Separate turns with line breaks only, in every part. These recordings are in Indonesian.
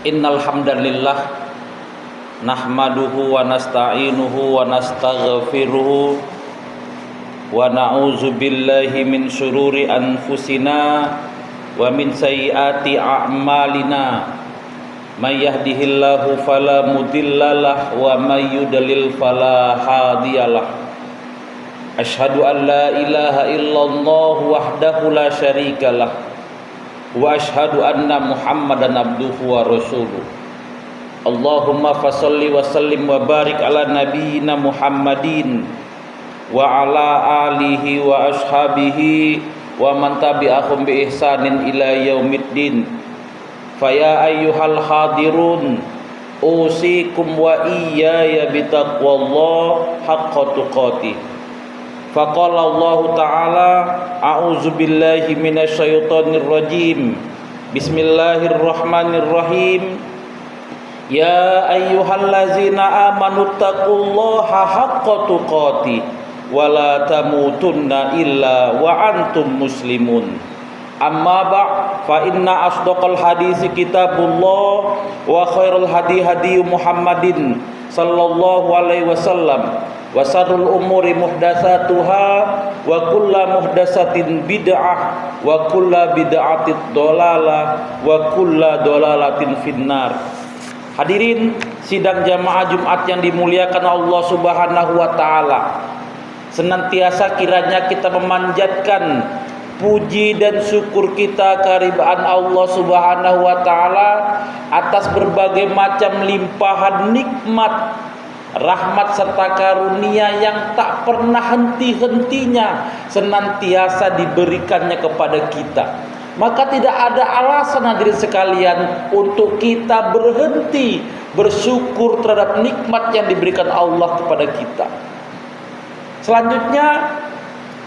Innal hamdalillah nahmaduhu wa nasta'inuhu wa nastaghfiruhu wa na'udzu billahi min syururi anfusina wa min sayyiati a'malina. May yahdihillahu fala mudhillalah wa may yudlil fala hadiyalah. Asyhadu an la ilaha illallah wahdahu la syarikalah wa asyhadu anna Muhammadan abduhu wa rasuluh. Allahumma fasholli wa sallim wa barik ala nabiyyina Muhammadin wa ala alihi wa ashabihi wa man tabi'ahum bi ihsanin ila yaumiddin. Faya ayyuhal hadirun usikum wa iyaya bitaqwallah haqqa tuqatih. Faqala Allah Ta'ala a'udzu billahi minasyaitonir rajim. Bismillahirrahmanirrahim. Ya ayyuhallazina amanu taqullaha haqqa tuqatih wa la tamutunna illa wa antum muslimun. Amma ba' fa inna asdaqal hadisi kitabullah wa khairul hadi hadi Muhammadin sallallahu alaihi wasallam wa sarrul umuri muhdatsatuha wa kullu muhdatsatin bid'ah wa kullu bid'atin dhalalah wa kullu dhalalatin finnar. Hadirin sidang jamaah Jumat yang dimuliakan Allah Subhanahu wa taala. Senantiasa kiranya kita memanjatkan puji dan syukur kita kehadirat Allah Subhanahu wa taala atas berbagai macam limpahan nikmat, rahmat serta karunia yang tak pernah henti-hentinya senantiasa diberikannya kepada kita. Maka tidak ada alasan hadirin sekalian untuk kita berhenti bersyukur terhadap nikmat yang diberikan Allah kepada kita. Selanjutnya,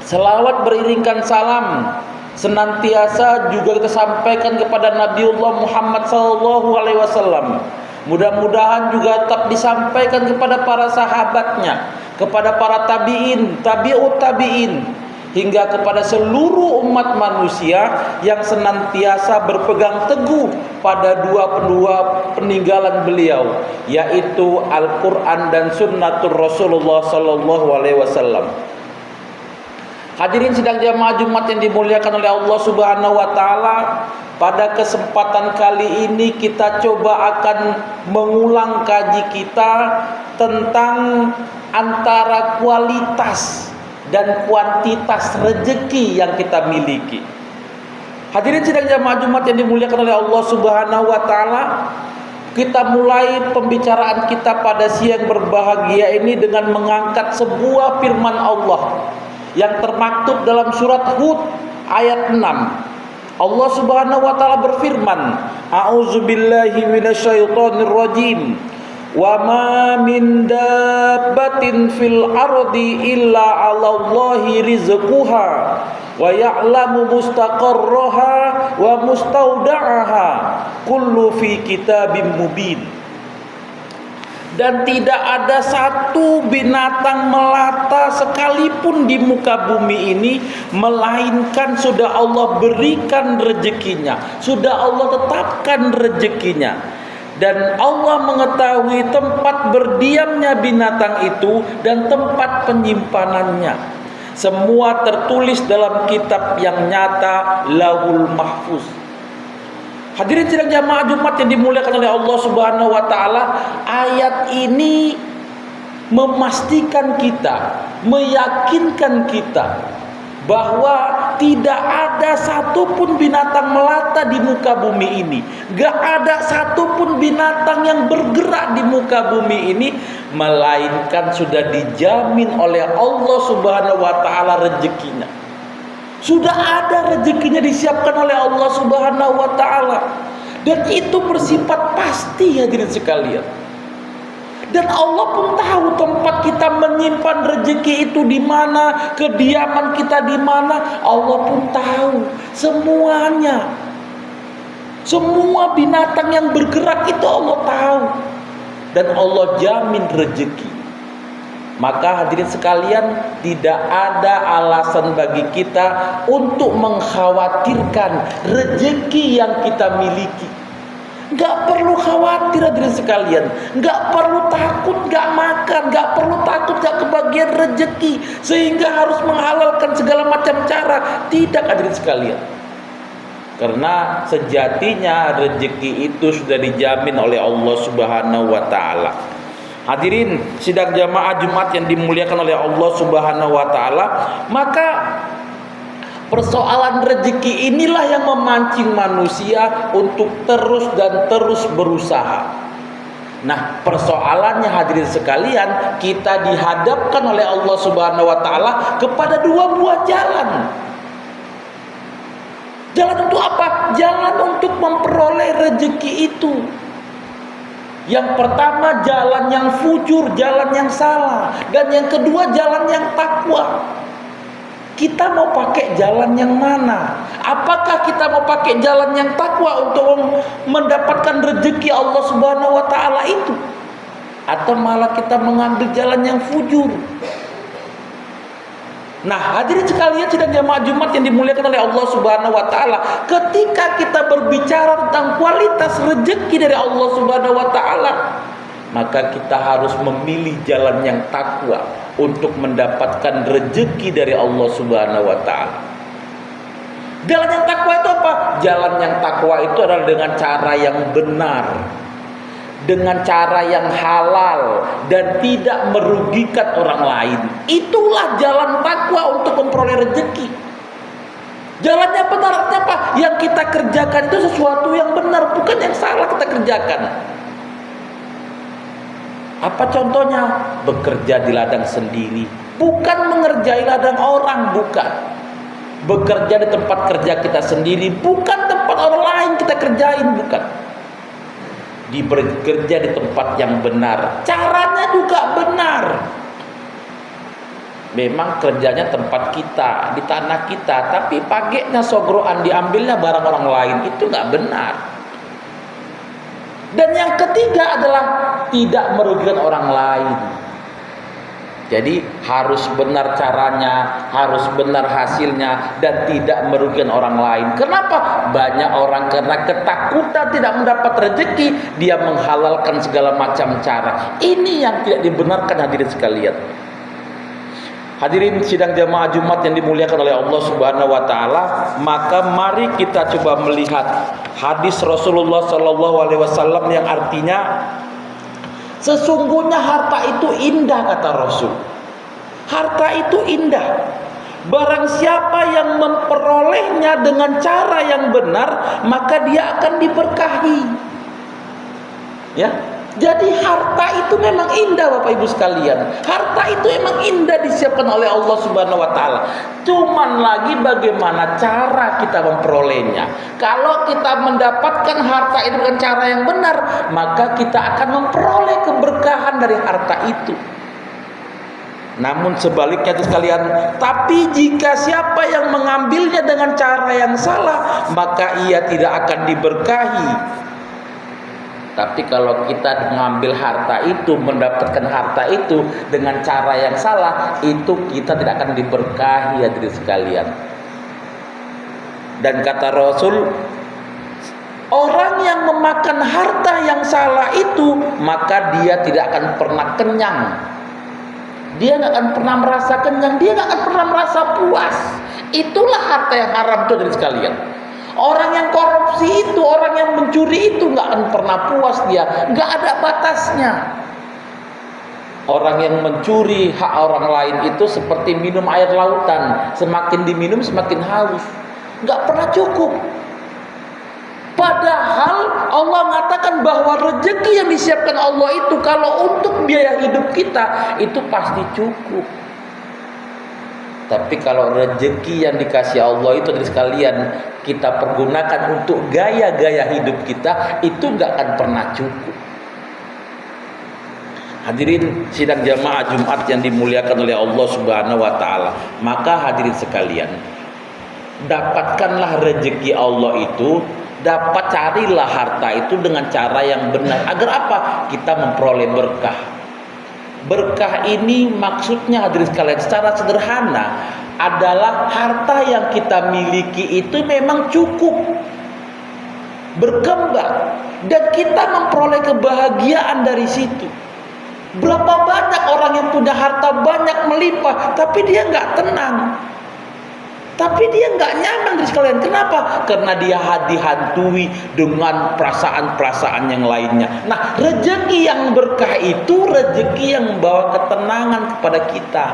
selawat beriringkan salam senantiasa juga kita sampaikan kepada Nabiullah Muhammad SAW. Mudah-mudahan juga tetap disampaikan kepada para sahabatnya, kepada para tabi'in, tabi'ut tabi'in, hingga kepada seluruh umat manusia yang senantiasa berpegang teguh pada dua peninggalan beliau, yaitu Al-Quran dan Sunnatul Rasulullah SAW. Hadirin sidang jamaah Jumat yang dimuliakan oleh Allah Subhanahu wa taala, pada kesempatan kali ini kita coba akan mengulang kaji kita tentang antara kualitas dan kuantitas rezeki yang kita miliki. Hadirin sidang jamaah Jumat yang dimuliakan oleh Allah Subhanahu wa taala, kita mulai pembicaraan kita pada siang berbahagia ini dengan mengangkat sebuah firman Allah yang termaktub dalam surat Hud ayat 6. Allah Subhanahu wa taala berfirman, a'udzubillahi minasyaitonir rajim. Wa ma min dabbatin fil ardi illa 'alallahi rizquha wa ya'lamu mustaqarraha wa mustauda'aha kullu fi kitabim mubin. Dan tidak ada satu binatang melata sekalipun di muka bumi ini melainkan sudah Allah berikan rezekinya, sudah Allah tetapkan rezekinya. Dan Allah mengetahui tempat berdiamnya binatang itu dan tempat penyimpanannya. Semua tertulis dalam kitab yang nyata, Lauhul Mahfuz. Hadirin sidang jamaah Jumat yang dimuliakan oleh Allah Subhanahu wa taala, ayat ini memastikan kita, meyakinkan kita bahwa tidak ada satupun binatang melata di muka bumi ini. Gak ada satupun binatang yang bergerak di muka bumi ini, melainkan sudah dijamin oleh Allah Subhanahu wa taala rezekinya. Sudah ada rezekinya disiapkan oleh Allah Subhanahu wa taala. Dan itu bersifat pasti hadirin sekalian. Dan Allah pun tahu tempat kita menyimpan rezeki itu di mana, kediaman kita di mana. Allah pun tahu semuanya. Semua binatang yang bergerak itu Allah tahu. Dan Allah jamin rezeki. Maka hadirin sekalian, tidak ada alasan bagi kita untuk mengkhawatirkan rezeki yang kita miliki. Nggak perlu khawatir hadirin sekalian, nggak perlu takut nggak makan, nggak perlu takut nggak kebagian rezeki sehingga harus menghalalkan segala macam cara. Tidak hadirin sekalian, karena sejatinya rezeki itu sudah dijamin oleh Allah Subhanahu wa taala. Hadirin sidang jamaah Jumat yang dimuliakan oleh Allah Subhanahu wa taala, maka persoalan rezeki inilah yang memancing manusia untuk terus dan terus berusaha. Nah, persoalannya hadirin sekalian, kita dihadapkan oleh Allah Subhanahu wa taala kepada dua buah jalan. Jalan untuk apa? Jalan untuk memperoleh rezeki itu. Yang pertama jalan yang fujur, jalan yang salah, dan yang kedua jalan yang takwa. Kita mau pakai jalan yang mana? Apakah kita mau pakai jalan yang takwa untuk mendapatkan rezeki Allah Subhanahu wa taala itu? Atau malah kita mengambil jalan yang fujur? Nah, hadirin sekalian sidang jamaah Jumat yang dimuliakan oleh Allah Subhanahu wa taala, ketika kita berbicara tentang kualitas rezeki dari Allah Subhanahu wa taala, maka kita harus memilih jalan yang takwa untuk mendapatkan rezeki dari Allah Subhanahu wa taala. Jalan yang takwa itu apa? Jalan yang takwa itu adalah dengan cara yang benar, dengan cara yang halal dan tidak merugikan orang lain. Itulah jalan takwa untuk memperoleh rezeki. Jalannya benar artinya apa? Yang kita kerjakan itu sesuatu yang benar, bukan yang salah kita kerjakan. Apa contohnya? Bekerja di ladang sendiri, bukan mengerjai ladang orang, bukan. Bekerja di tempat kerja kita sendiri, bukan tempat orang lain kita kerjain, bukan. Bekerja di tempat yang benar, caranya juga benar. Memang kerjanya tempat kita, di tanah kita, tapi pagenya sogroan diambilnya barang orang lain, itu nggak benar. Dan yang ketiga adalah tidak merugikan orang lain. Jadi harus benar caranya, harus benar hasilnya, dan tidak merugikan orang lain. Kenapa? Banyak orang karena ketakutan tidak mendapat rezeki, dia menghalalkan segala macam cara. Ini yang tidak dibenarkan hadirin sekalian. Hadirin sidang jamaah Jumat yang dimuliakan oleh Allah Subhanahu wa taala, maka mari kita coba melihat hadis Rasulullah sallallahu alaihi wasallam yang artinya sesungguhnya harta itu indah, kata Rasul. Harta itu indah. Barang siapa yang memperolehnya dengan cara yang benar, maka dia akan diberkahi. Ya. Jadi harta itu memang indah Bapak Ibu sekalian. Harta itu memang indah disiapkan oleh Allah Subhanahu wa taala. Cuman lagi bagaimana cara kita memperolehnya. Kalau kita mendapatkan harta itu dengan cara yang benar, maka kita akan memperoleh keberkahan dari harta itu. Namun sebaliknya itu sekalian, tapi jika siapa yang mengambilnya dengan cara yang salah, maka ia tidak akan diberkahi. Tapi kalau kita mengambil harta itu, mendapatkan harta itu dengan cara yang salah, itu kita tidak akan diberkahi hadirin sekalian. Dan kata Rasul, orang yang memakan harta yang salah itu, maka dia tidak akan pernah kenyang. Dia nggak akan pernah merasa kenyang, dia nggak akan pernah merasa puas. Itulah harta yang haram itu hadirin sekalian. Orang yang korupsi itu, orang yang mencuri itu nggak akan pernah puas dia, nggak ada batasnya. Orang yang mencuri hak orang lain itu seperti minum air lautan, semakin diminum semakin haus, nggak pernah cukup. Padahal Allah mengatakan bahwa rezeki yang disiapkan Allah itu kalau untuk biaya hidup kita itu pasti cukup. Tapi kalau rezeki yang dikasih Allah itu dari sekalian kita pergunakan untuk gaya-gaya hidup kita, itu nggak akan pernah cukup. Hadirin sidang jamaah Jumat yang dimuliakan oleh Allah Subhanahu wa taala, maka hadirin sekalian, dapatkanlah rezeki Allah itu, carilah harta itu dengan cara yang benar. Agar apa? Kita memperoleh berkah. Berkah ini maksudnya hadirin sekalian secara sederhana adalah harta yang kita miliki itu memang cukup. berkembang, dan kita memperoleh kebahagiaan dari situ. Berapa banyak orang yang punya harta banyak melimpah, tapi dia nggak tenang, tapi dia nggak nyaman dari sekalian. Kenapa? Karena dia dihantui dengan perasaan-perasaan yang lainnya. Nah, rezeki yang berkah itu rezeki yang membawa ketenangan kepada kita.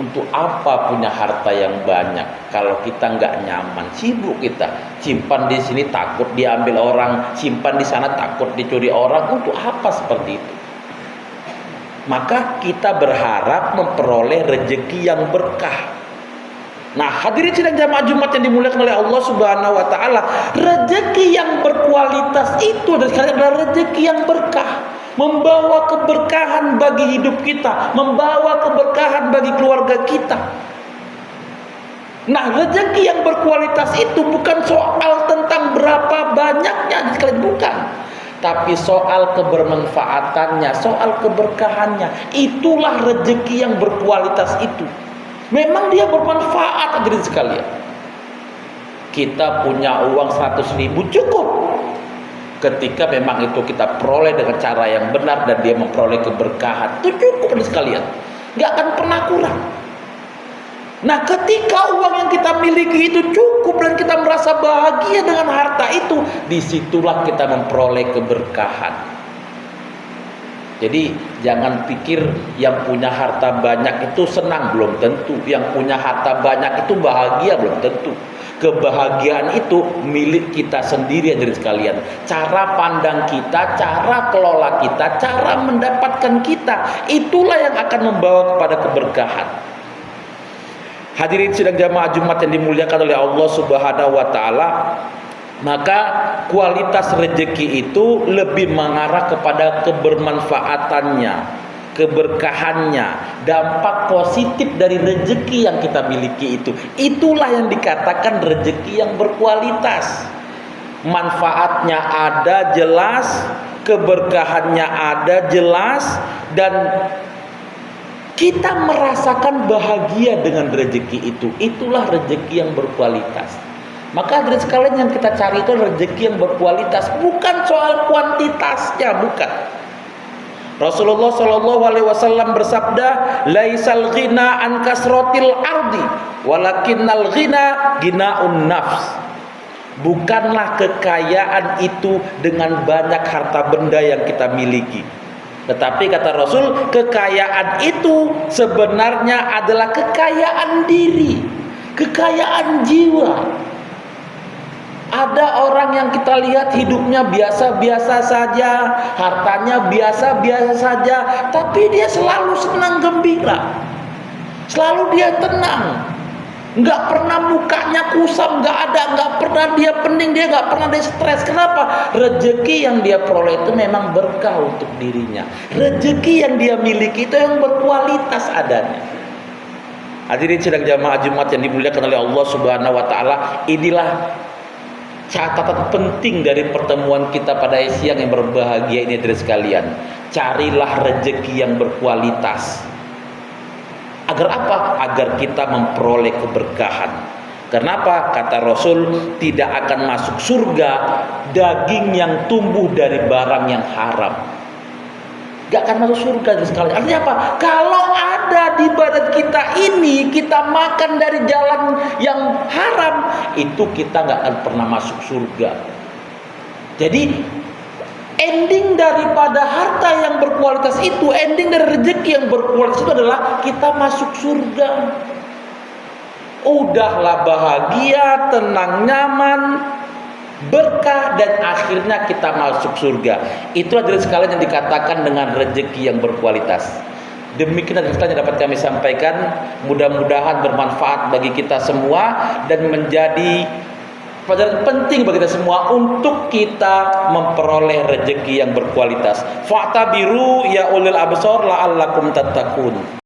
Untuk apa punya harta yang banyak kalau kita nggak nyaman? Sibuk kita, simpan di sini takut diambil orang, simpan di sana takut dicuri orang. Untuk apa seperti itu? Maka kita berharap memperoleh rezeki yang berkah. Nah, hadirin sidang jamaah Jumat yang dimuliakan oleh Allah Subhanahu wa taala, rezeki yang berkualitas itu adalah rezeki yang berkah, membawa keberkahan bagi hidup kita, membawa keberkahan bagi keluarga kita. Nah, rezeki yang berkualitas itu bukan soal tentang berapa banyaknya, bukan, tapi soal kebermanfaatannya, soal keberkahannya. Itulah rezeki yang berkualitas itu. Memang dia bermanfaat, hadirin sekalian. Kita punya uang 100.000 cukup ketika memang itu kita peroleh dengan cara yang benar dan dia memperoleh keberkahan. Itu cukup, hadirin sekalian. Gak akan pernah kurang. Nah, ketika uang yang kita miliki itu cukup dan kita merasa bahagia dengan harta itu, disitulah kita memperoleh keberkahan. Jadi jangan pikir yang punya harta banyak itu senang, belum tentu. Yang punya harta banyak itu bahagia, belum tentu. Kebahagiaan itu milik kita sendiri, hadirin sekalian. Cara pandang kita, cara kelola kita, cara mendapatkan kita, itulah yang akan membawa kepada keberkahan. Hadirin sidang jamaah Jumat yang dimuliakan oleh Allah Subhanahu wa taala, maka kualitas rezeki itu lebih mengarah kepada kebermanfaatannya, keberkahannya, dampak positif dari rezeki yang kita miliki itu. Itulah yang dikatakan rezeki yang berkualitas. Manfaatnya ada jelas, keberkahannya ada jelas, dan kita merasakan bahagia dengan rezeki itu. Itulah rezeki yang berkualitas. Maka hadirin sekalian, yang kita cari itu rezeki yang berkualitas, bukan soal kuantitasnya, bukan. Rasulullah Shallallahu Alaihi Wasallam bersabda, "Laisal ghina an kasrotil ardi, walakinnal ghina ginaun nafs." Bukanlah kekayaan itu dengan banyak harta benda yang kita miliki, tetapi kata Rasul, kekayaan itu sebenarnya adalah kekayaan diri, kekayaan jiwa. Ada orang yang kita lihat hidupnya biasa-biasa saja, hartanya biasa-biasa saja, tapi dia selalu senang gembira, selalu dia tenang, nggak pernah mukanya kusam, nggak pernah dia pening, dia nggak pernah dia stres. Kenapa? Rezeki yang dia peroleh itu memang berkah untuk dirinya. Rezeki yang dia miliki itu yang berkualitas adanya. Hadirin sidang jamaah Jumat yang dimuliakan oleh Allah Subhanahu wa taala, inilah catatan penting dari pertemuan kita pada siang yang berbahagia ini, hadirin sekalian. Carilah rezeki yang berkualitas. Agar apa? Agar kita memperoleh keberkahan. Kenapa? Kata Rasul, tidak akan masuk surga daging yang tumbuh dari barang yang haram. Gak akan masuk surga, hadirin sekalian. Artinya apa? Kalau ada di badan kita ini, kita makan dari jalan yang haram, itu kita gak akan pernah masuk surga. Jadi ending daripada harta yang berkualitas itu, ending dari rezeki yang berkualitas itu adalah kita masuk surga. Udahlah bahagia, tenang, nyaman, berkah, dan akhirnya kita masuk surga. Itu adalah sekalian yang dikatakan dengan rezeki yang berkualitas. Demikian adalah yang dapat kami sampaikan. Mudah-mudahan bermanfaat bagi kita semua dan menjadi pelajaran penting bagi kita semua untuk kita memperoleh rezeki yang berkualitas. Fa'tabiru ya ulil absar la'allakum tattaqun.